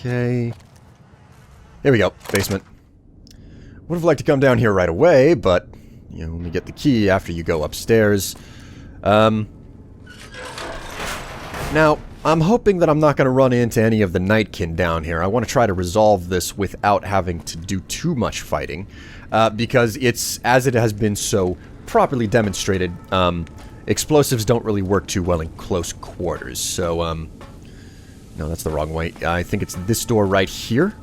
Okay. Here we go. Basement. Would have liked to come down here right away, but, you know, let me get the key after you go upstairs. Now, I'm hoping that I'm not going to run into any of the Nightkin down here. I want to try to resolve this without having to do too much fighting, because it's, as it has been so properly demonstrated, explosives don't really work too well in close quarters, so, no, that's the wrong way. I think it's this door right here.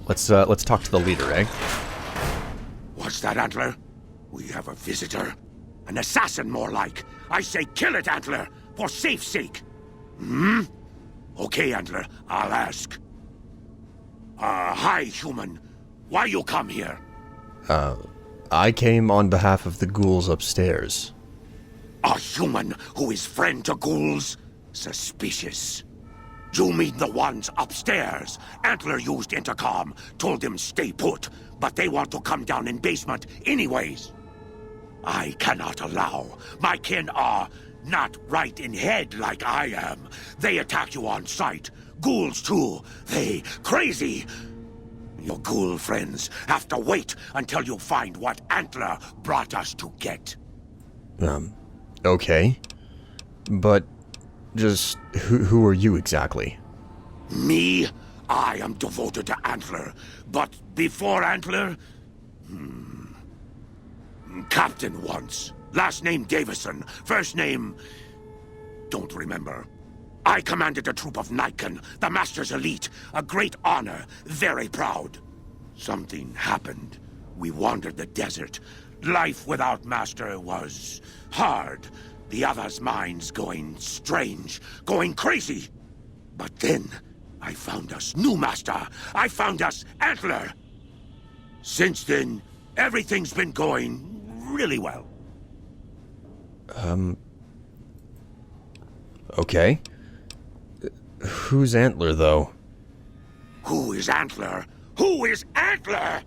Let's talk to the leader, eh? What's that, Antler? We have a visitor. An assassin, more like. I say kill it, Antler, for safe's sake. Hmm? Okay, Antler, I'll ask. Hi, human. Why you come here? I came on behalf of the ghouls upstairs. A human who is friend to ghouls? Suspicious. You mean the ones upstairs? Antler used intercom, told them stay put, but they want to come down in basement anyways. I cannot allow. My kin are not right in head like I am. They attack you on sight. Ghouls too. They crazy. Your ghoul friends have to wait until you find what Antler brought us to get. Okay. But just who are you exactly? Me? I am devoted to Antler. But before Antler? Captain once. Last name Davison. First name... don't remember. I commanded a troop of Nightkin, the Master's elite. A great honor. Very proud. Something happened. We wandered the desert. Life without Master was hard. The others' minds going strange, going crazy. But then, I found us new Master. I found us Antler. Since then, everything's been going really well. Okay. Who's Antler, though? Who is Antler? Who is Antler?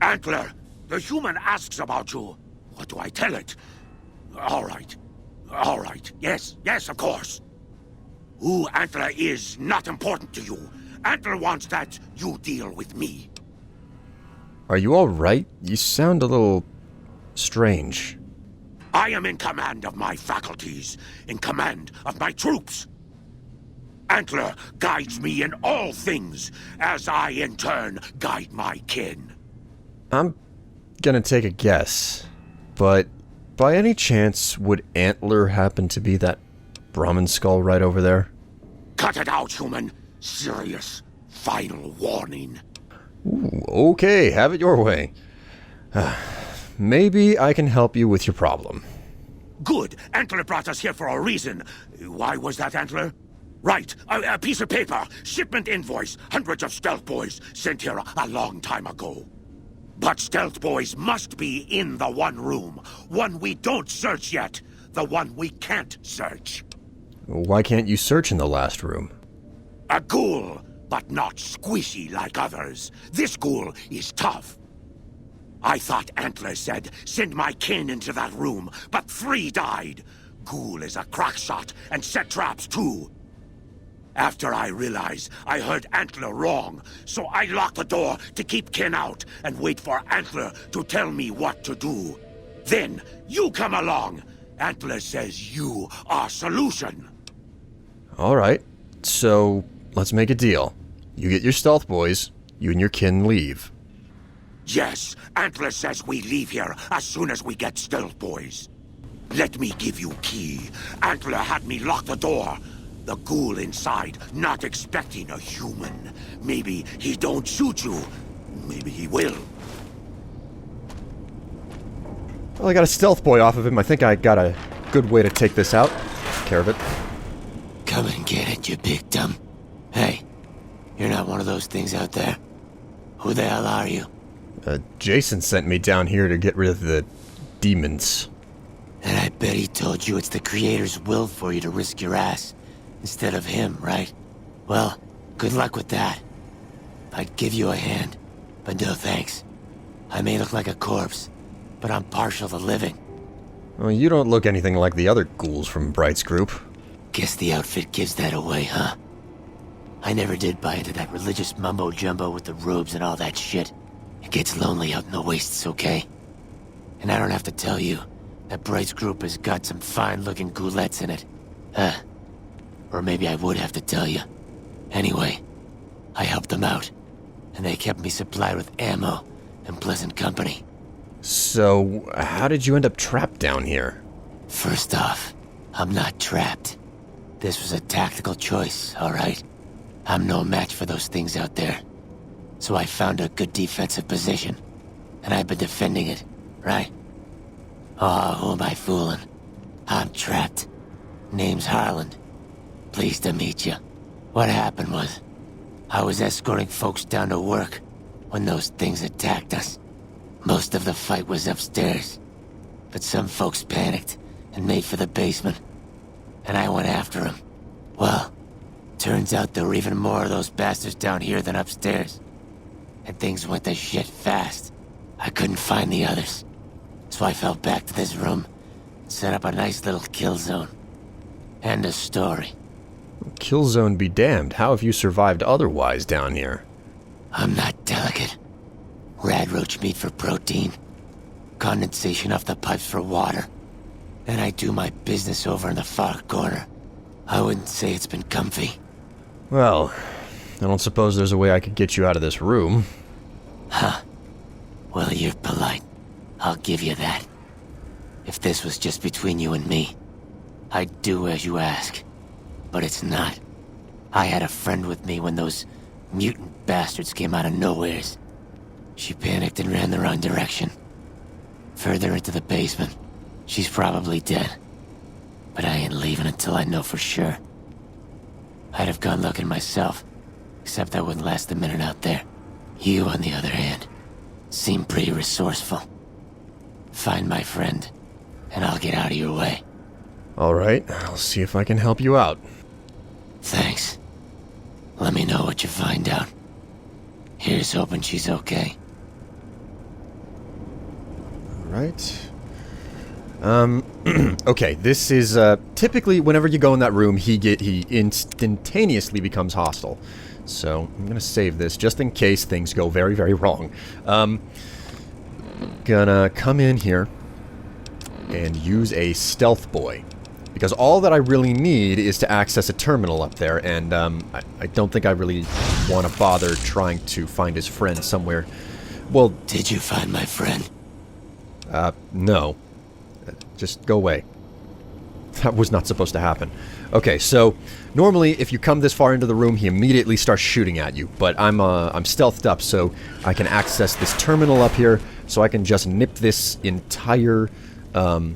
Antler, the human asks about you. What do I tell it? All right. All right. Yes, of course. Who Antler is not important to you. Antler wants that you deal with me. Are you alright? You sound a little strange. I am in command of my faculties, in command of my troops. Antler guides me in all things, as I in turn guide my kin. I'm gonna take a guess, but by any chance, would Antler happen to be that Brahmin skull right over there? Cut it out, human. Serious. Final warning. Ooh, okay, have it your way. Maybe I can help you with your problem. Good. Antler brought us here for a reason. Why was that, Antler? Right. A piece of paper. Shipment invoice. Hundreds of stealth boys sent here a long time ago. But stealth boys must be in the one room. One we don't search yet. The one we can't search. Why can't you search in the last room? A ghoul, but not squishy like others. This ghoul is tough. I thought Antler said, send my kin into that room, but 3 died. Ghoul is a crack shot and set traps too. After I realized I heard Antler wrong, so I locked the door to keep kin out and wait for Antler to tell me what to do. Then you come along. Antler says you are solution. Alright, so let's make a deal. You get your stealth boys, you and your kin leave. Yes, Antler says we leave here as soon as we get stealth boys. Let me give you key. Antler had me lock the door. The ghoul inside, not expecting a human. Maybe he don't shoot you. Maybe he will. Well, I got a stealth boy off of him. I think I got a good way to take this out. Take care of it. Come and get it, you big dumb. Hey, you're not one of those things out there. Who the hell are you? Jason sent me down here to get rid of the demons. And I bet he told you it's the Creator's will for you to risk your ass, instead of him, right? Well, good luck with that. I'd give you a hand, but no thanks. I may look like a corpse, but I'm partial to living. Well, you don't look anything like the other ghouls from Bright's group. Guess the outfit gives that away, huh? I never did buy into that religious mumbo-jumbo with the robes and all that shit. It gets lonely out in the wastes, okay? And I don't have to tell you, that Bright's group has got some fine-looking goulettes in it. Or maybe I would have to tell you. Anyway, I helped them out, and they kept me supplied with ammo and pleasant company. So, how did you end up trapped down here? First off, I'm not trapped. This was a tactical choice, alright? I'm no match for those things out there. So I found a good defensive position, and I've been defending it, right? Oh, who am I fooling? I'm trapped. Name's Harland. Pleased to meet you. What happened was, I was escorting folks down to work when those things attacked us. Most of the fight was upstairs, but some folks panicked and made for the basement, and I went after them. Well, turns out there were even more of those bastards down here than upstairs, and things went to shit fast. I couldn't find the others, so I fell back to this room and set up a nice little kill zone. End of story. Kill zone be damned. How have you survived otherwise down here? I'm not delicate. Radroach meat for protein, condensation off the pipes for water, and I do my business over in the far corner. I wouldn't say it's been comfy. Well, I don't suppose there's a way I could get you out of this room. Huh. Well, you're polite. I'll give you that. If this was just between you and me, I'd do as you ask. But it's not. I had a friend with me when those mutant bastards came out of nowheres. She panicked and ran the wrong direction. Further into the basement. She's probably dead. But I ain't leaving until I know for sure. I'd have gone looking myself, except I wouldn't last a minute out there. You, on the other hand, seem pretty resourceful. Find my friend, and I'll get out of your way. Alright, I'll see if I can help you out. Thanks. Let me know what you find out. Here's hoping she's okay. Alright. Okay, this is, typically whenever you go in that room, he instantaneously becomes hostile. So, I'm gonna save this just in case things go very, very wrong. Gonna come in here and use a stealth boy. Because all that I really need is to access a terminal up there, and I don't think I really want to bother trying to find his friend somewhere. Well... Did you find my friend? No. Just go away. That was not supposed to happen. Okay, so normally if you come this far into the room, he immediately starts shooting at you. But I'm stealthed up, so I can access this terminal up here, so I can just nip this entire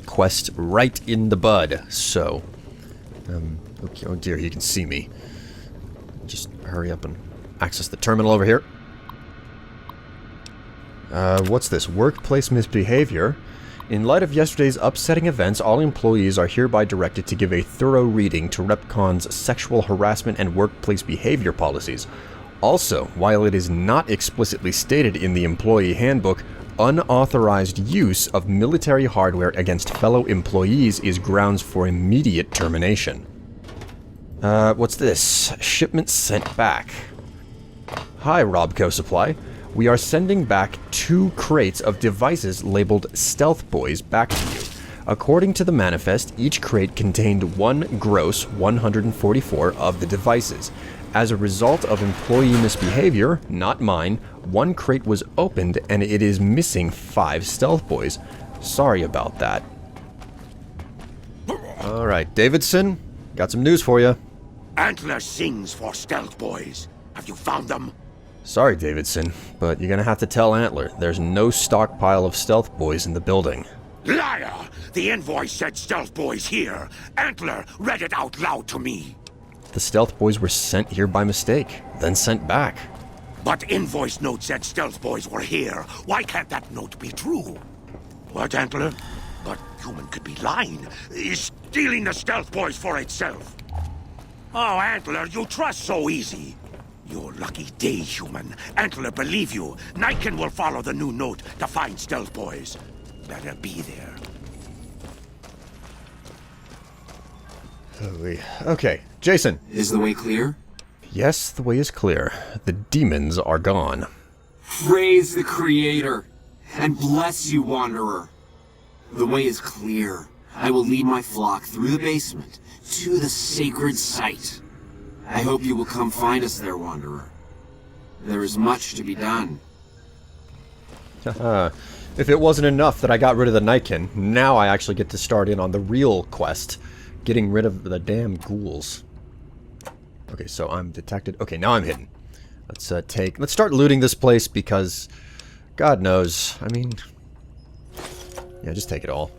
quest right in the bud. So, okay, oh dear, he can see me. Just hurry up and access the terminal over here. What's this? Workplace misbehavior. In light of yesterday's upsetting events, all employees are hereby directed to give a thorough reading to Repconn's sexual harassment and workplace behavior policies. Also, while it is not explicitly stated in the employee handbook, unauthorized use of military hardware against fellow employees is grounds for immediate termination. What's this? Shipment sent back. Hi, Robco Supply. We are sending back 2 crates of devices labeled Stealth Boys back to you. According to the manifest, each crate contained 1 gross 144 of the devices. As a result of employee misbehavior, not mine, 1 crate was opened and it is missing 5 Stealth Boys. Sorry about that. Alright, Davidson, got some news for you. Antler sings for Stealth Boys. Have you found them? Sorry, Davidson, but you're gonna have to tell Antler there's no stockpile of Stealth Boys in the building. Liar! The invoice said Stealth Boys here. Antler read it out loud to me. The Stealth Boys were sent here by mistake, then sent back. But invoice note said Stealth Boys were here. Why can't that note be true? What, Antler? But human could be lying. Is stealing the Stealth Boys for itself. Oh, Antler, you trust so easy. Your lucky day, human. Antler, believe you. Nightkin will follow the new note to find Stealth Boys. Better be there. Okay, Jason. Is the way clear? Yes, the way is clear. The demons are gone. Praise the Creator, and bless you, Wanderer. The way is clear. I will lead my flock through the basement to the sacred site. I hope you will come find us there, Wanderer. There is much to be done. If it wasn't enough that I got rid of the Nightkin, now I actually get to start in on the real quest. Getting rid of the damn ghouls. Okay, so I'm detected. Okay, now I'm hidden. Let's start looting this place because God knows. I mean, yeah, just take it all.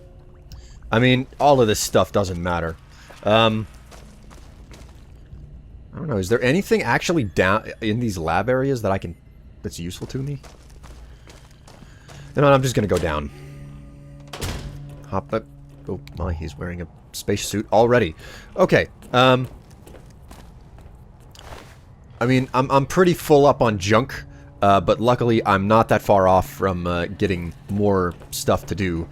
I mean, all of this stuff doesn't matter. I don't know, is there anything actually down in these lab areas that that's useful to me? You know what, I'm just gonna go down. Hop up. Oh my, he's wearing a spacesuit already. Okay, I mean, I'm pretty full up on junk, but luckily I'm not that far off from getting more stuff to do,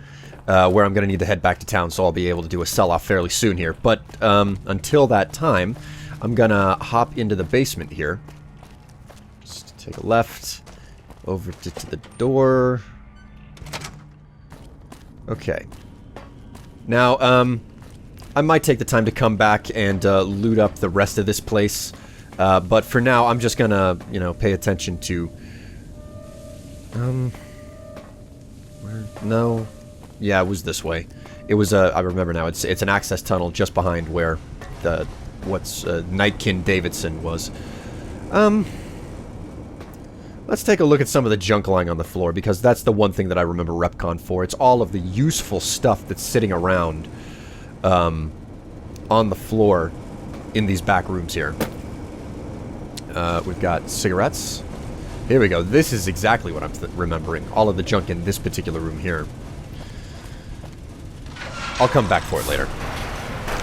where I'm going to need to head back to town, so I'll be able to do a sell-off fairly soon here. But until that time, I'm going to hop into the basement here. Just take a left, over to the door. Okay. Now, I might take the time to come back and loot up the rest of this place. But for now, I'm just gonna, you know, pay attention to... No. Yeah, it was this way. It was, I remember now, it's an access tunnel just behind where the... Nightkin Davidson was. Let's take a look at some of the junk lying on the floor, because that's the one thing that I remember Repconn for. It's all of the useful stuff that's sitting around, on the floor in these back rooms here. We've got cigarettes. Here we go. This is exactly what I'm remembering. All of the junk in this particular room here. I'll come back for it later.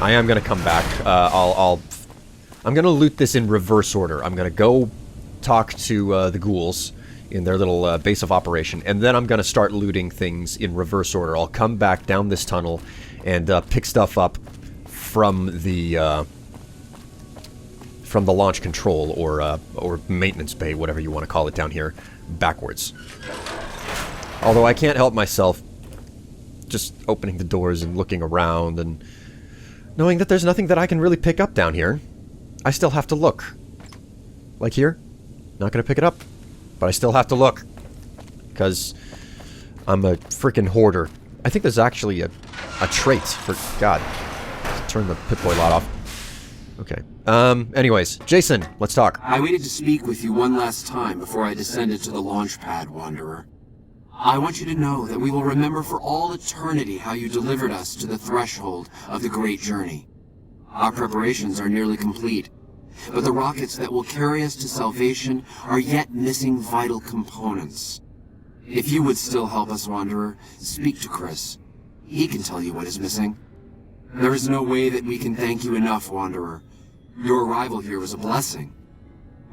I am going to come back. I'm going to loot this in reverse order. I'm going to go talk to the ghouls in their little base of operation, and then I'm going to start looting things in reverse order. I'll come back down this tunnel and pick stuff up from the launch control or maintenance bay, whatever you want to call it down here, backwards. Although I can't help myself just opening the doors and looking around and knowing that there's nothing that I can really pick up down here. I still have to look. Like here? Not gonna pick it up, but I still have to look. Because I'm a freaking hoarder. I think there's actually a trait for... God. Turn the Pip-Boy lot off. Okay. Anyways, Jason, let's talk. I waited to speak with you one last time before I descended to the launch pad, Wanderer. I want you to know that we will remember for all eternity how you delivered us to the threshold of the great journey. Our preparations are nearly complete, but the rockets that will carry us to salvation are yet missing vital components. If you would still help us, Wanderer, speak to Chris. He can tell you what is missing. There is no way that we can thank you enough, Wanderer. Your arrival here was a blessing.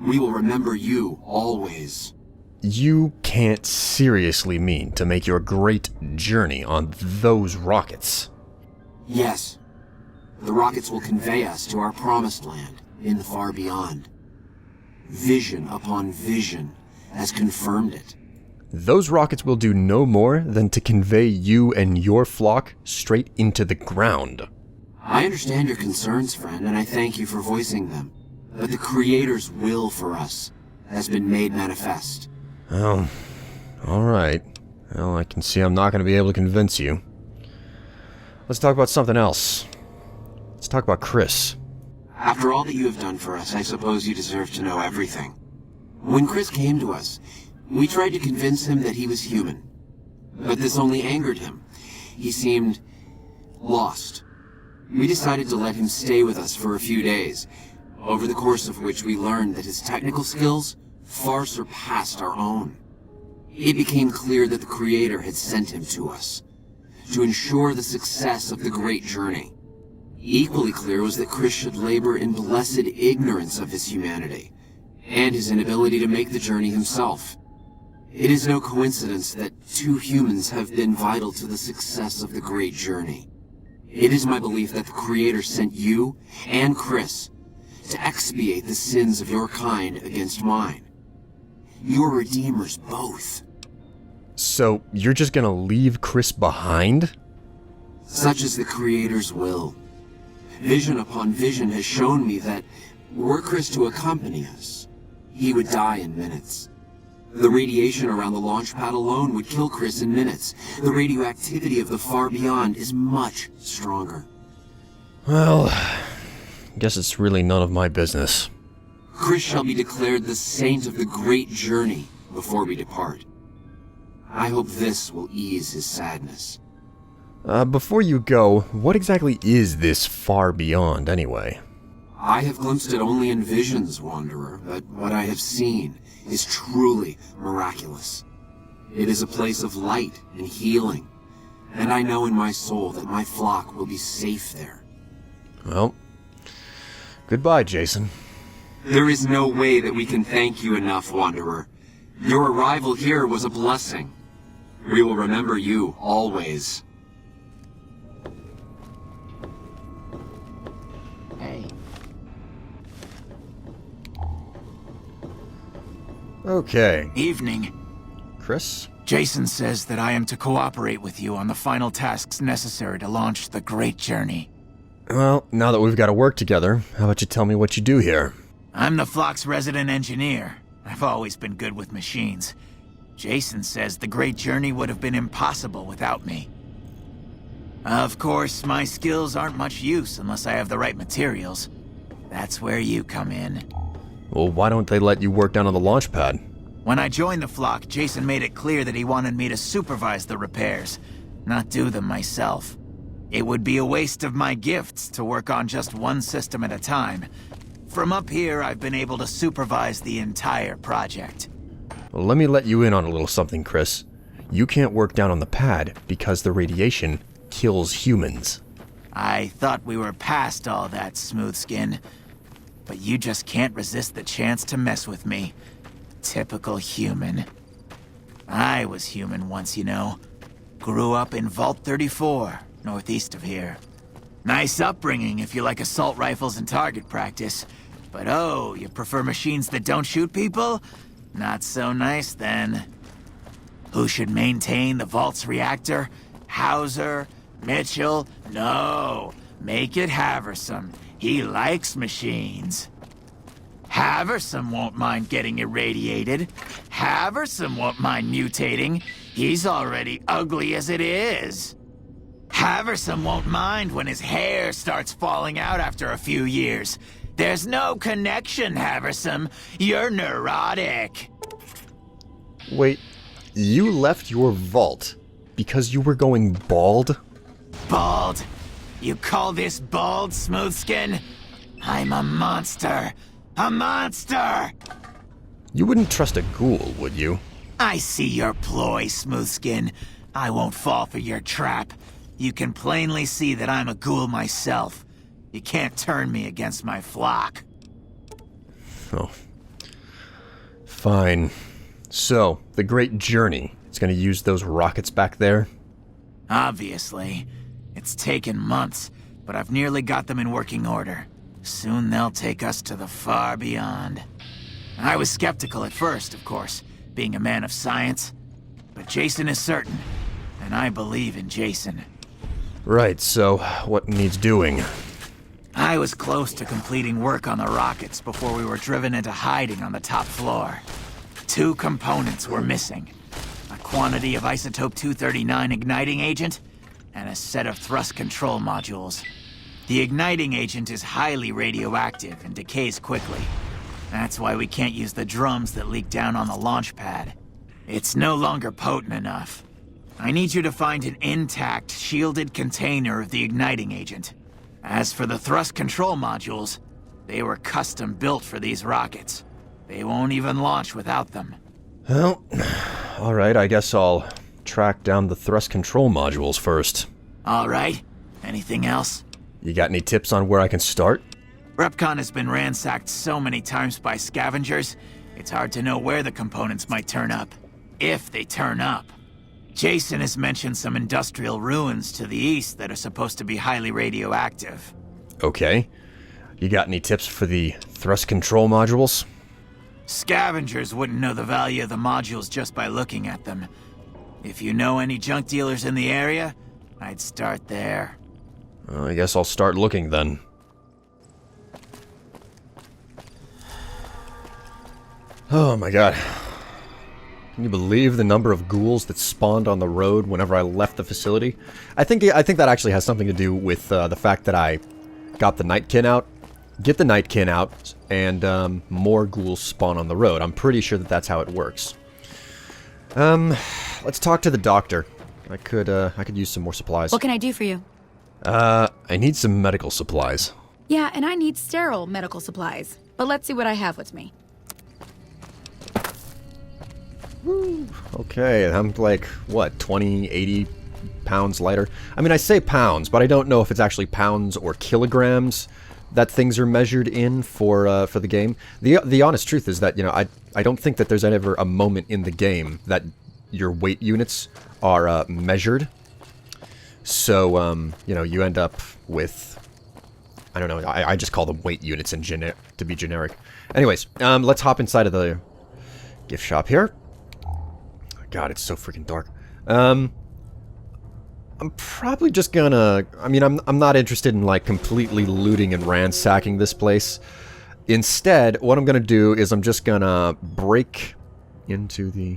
We will remember you always. You can't seriously mean to make your great journey on those rockets. Yes. The rockets will convey us to our promised land in the far beyond. Vision upon vision has confirmed it. Those rockets will do no more than to convey you and your flock straight into the ground. I understand your concerns, friend, and I thank you for voicing them. But the Creator's will for us has been made manifest. Oh, alright. Well, I can see I'm not going to be able to convince you. Let's talk about something else. Let's talk about Chris. After all that you have done for us, I suppose you deserve to know everything. When Chris came to us, we tried to convince him that he was human. But this only angered him. He seemed lost. We decided to let him stay with us for a few days, over the course of which we learned that his technical skills far surpassed our own. It became clear that the Creator had sent him to us, to ensure the success of the great journey. Equally clear was that Chris should labor in blessed ignorance of his humanity, and his inability to make the journey himself. It is no coincidence that two humans have been vital to the success of the great journey. It is my belief that the Creator sent you and Chris to expiate the sins of your kind against mine. You're redeemers both. So, you're just gonna leave Chris behind? Such is the Creator's will. Vision upon vision has shown me that were Chris to accompany us, he would die in minutes. The radiation around the launch pad alone would kill Chris in minutes. The radioactivity of the far beyond is much stronger. Well, guess it's really none of my business. Chris shall be declared the saint of the great journey before we depart. I hope this will ease his sadness. Before you go, what exactly is this far beyond, anyway? I have glimpsed it only in visions, Wanderer, but what I have seen is truly miraculous. It is a place of light and healing, and I know in my soul that my flock will be safe there. Well, goodbye, Jason. There is no way that we can thank you enough, Wanderer. Your arrival here was a blessing. We will remember you always. Hey. Okay, Evening. Chris? Jason says that I am to cooperate with you on the final tasks necessary to launch the Great Journey. Well, now that we've got to work together, how about you tell me what you do here? I'm the flock's resident engineer. I've always been good with machines. Jason says the Great Journey would have been impossible without me. Of course, my skills aren't much use unless I have the right materials. That's where you come in. Well, why don't they let you work down on the launch pad? When I joined the flock, Jason made it clear that he wanted me to supervise the repairs, not do them myself. It would be a waste of my gifts to work on just one system at a time. From up here, I've been able to supervise the entire project. Well, let me let you in on a little something, Chris. You can't work down on the pad because the radiation kills humans. I thought we were past all that, Smoothskin. But you just can't resist the chance to mess with me. Typical human. I was human once, you know. Grew up in Vault 34, northeast of here. Nice upbringing if you like assault rifles and target practice. But oh, you prefer machines that don't shoot people? Not so nice then. Who should maintain the Vault's reactor? Hauser? Mitchell? No. Make it Haversam. He likes machines. Haversam won't mind getting irradiated. Haversam won't mind mutating. He's already ugly as it is. Haversam won't mind when his hair starts falling out after a few years. There's no connection, Haversam. You're neurotic. Wait, you left your vault because you were going bald? Bald? You call this bald, Smoothskin? I'm a monster. A monster! You wouldn't trust a ghoul, would you? I see your ploy, Smoothskin. I won't fall for your trap. You can plainly see that I'm a ghoul myself. You can't turn me against my flock. Oh. Fine. So, the Great Journey is going to use those rockets back there? Obviously. It's taken months, but I've nearly got them in working order. Soon they'll take us to the far beyond. I was skeptical at first, of course, being a man of science. But Jason is certain, and I believe in Jason. Right, so what needs doing? I was close to completing work on the rockets before we were driven into hiding on the top floor. 2 components were missing. A quantity of isotope 239 igniting agent, and a set of thrust control modules. The igniting agent is highly radioactive and decays quickly. That's why we can't use the drums that leak down on the launch pad. It's no longer potent enough. I need you to find an intact, shielded container of the igniting agent. As for the thrust control modules, they were custom built for these rockets. They won't even launch without them. Well, alright, I guess I'll track down the thrust control modules first. Alright, anything else? You got any tips on where I can start? Repconn has been ransacked so many times by scavengers, it's hard to know where the components might turn up. If they turn up. Jason has mentioned some industrial ruins to the east that are supposed to be highly radioactive. Okay. You got any tips for the thrust control modules? Scavengers wouldn't know the value of the modules just by looking at them. If you know any junk dealers in the area, I'd start there. I guess I'll start looking then. Oh my god. Can you believe the number of ghouls that spawned on the road whenever I left the facility? I think that actually has something to do with the fact that I got the Nightkin out. Get the Nightkin out, and more ghouls spawn on the road. I'm pretty sure that that's how it works. Let's talk to the doctor. I could use some more supplies. What can I do for you? I need some medical supplies. Yeah, and I need sterile medical supplies. But let's see what I have with me. Woo. Okay, I'm like, what, 20, 80 pounds lighter? I mean, I say pounds, but I don't know if it's actually pounds or kilograms that things are measured in for the game. The honest truth is that, you know, I don't think that there's ever a moment in the game that your weight units are measured. So, you know, you end up with, I don't know, I just call them weight units to be generic. Anyways, let's hop inside of the gift shop here. God, it's so freaking dark. I'm probably just gonna... I mean, I'm not interested in, like, completely looting and ransacking this place. Instead, what I'm gonna do is I'm just gonna break into the...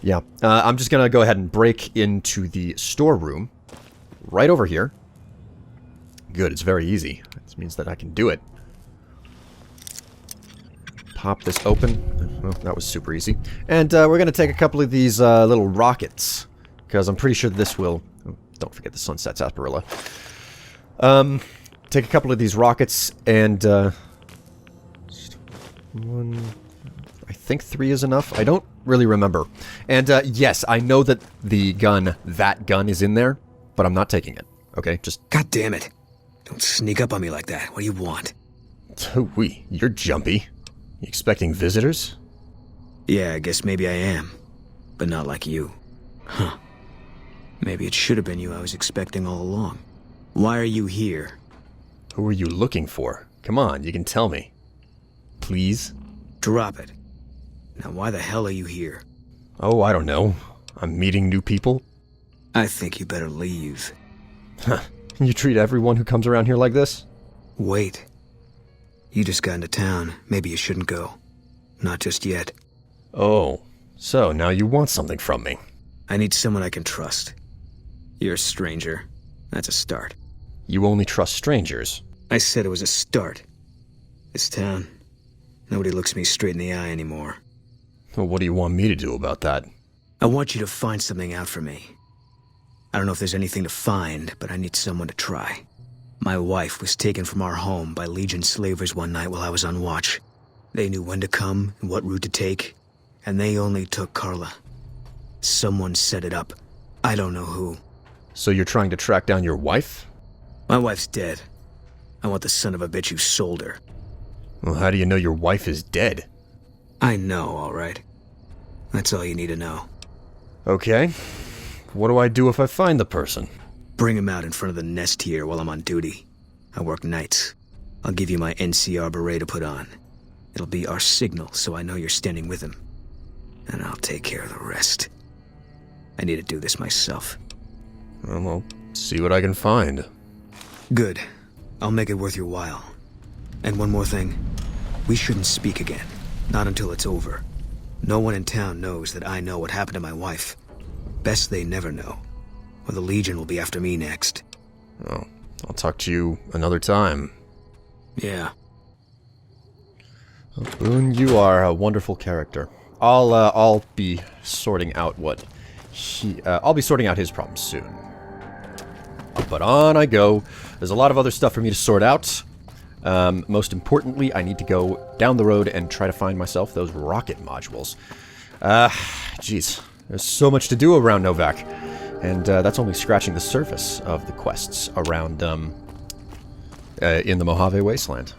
Yeah, I'm just gonna go ahead and break into the storeroom. Right over here. Good, it's very easy. This means that I can do it. Pop this open. Oh, that was super easy. And we're going to take a couple of these little rockets. Because I'm pretty sure this will... Oh, don't forget the sunset sarsaparilla. Take a couple of these rockets and... one... I think 3 is enough. I don't really remember. And yes, I know that that gun is in there. But I'm not taking it. Okay, just... God damn it. Don't sneak up on me like that. What do you want? You're jumpy. You expecting visitors? Yeah, I guess maybe I am. But not like you. Huh. Maybe it should have been you I was expecting all along. Why are you here? Who are you looking for? Come on, you can tell me. Please? Drop it. Now why the hell are you here? Oh, I don't know. I'm meeting new people. I think you better leave. Huh. You treat everyone who comes around here like this? Wait. You just got into town. Maybe you shouldn't go. Not just yet. Oh, so now you want something from me. I need someone I can trust. You're a stranger. That's a start. You only trust strangers. I said it was a start. This town, nobody looks me straight in the eye anymore. Well, what do you want me to do about that? I want you to find something out for me. I don't know if there's anything to find, but I need someone to try. My wife was taken from our home by Legion slavers one night while I was on watch. They knew when to come and what route to take, and they only took Carla. Someone set it up. I don't know who. So you're trying to track down your wife? My wife's dead. I want the son of a bitch who sold her. Well, how do you know your wife is dead? I know, all right. That's all you need to know. Okay. What do I do if I find the person? Bring him out in front of the nest here while I'm on duty. I work nights. I'll give you my NCR beret to put on. It'll be our signal so I know you're standing with him. And I'll take care of the rest. I need to do this myself. Well, I'll see what I can find. Good. I'll make it worth your while. And one more thing. We shouldn't speak again. Not until it's over. No one in town knows that I know what happened to my wife. Best they never know. Or the Legion will be after me next. Oh, I'll talk to you another time. Yeah. Well, Boone, you are a wonderful character. I'll be sorting out I'll be sorting out his problems soon. But on I go. There's a lot of other stuff for me to sort out. Most importantly, I need to go down the road and try to find myself those rocket modules. Jeez. There's so much to do around Novac. And that's only scratching the surface of the quests around in the Mojave Wasteland.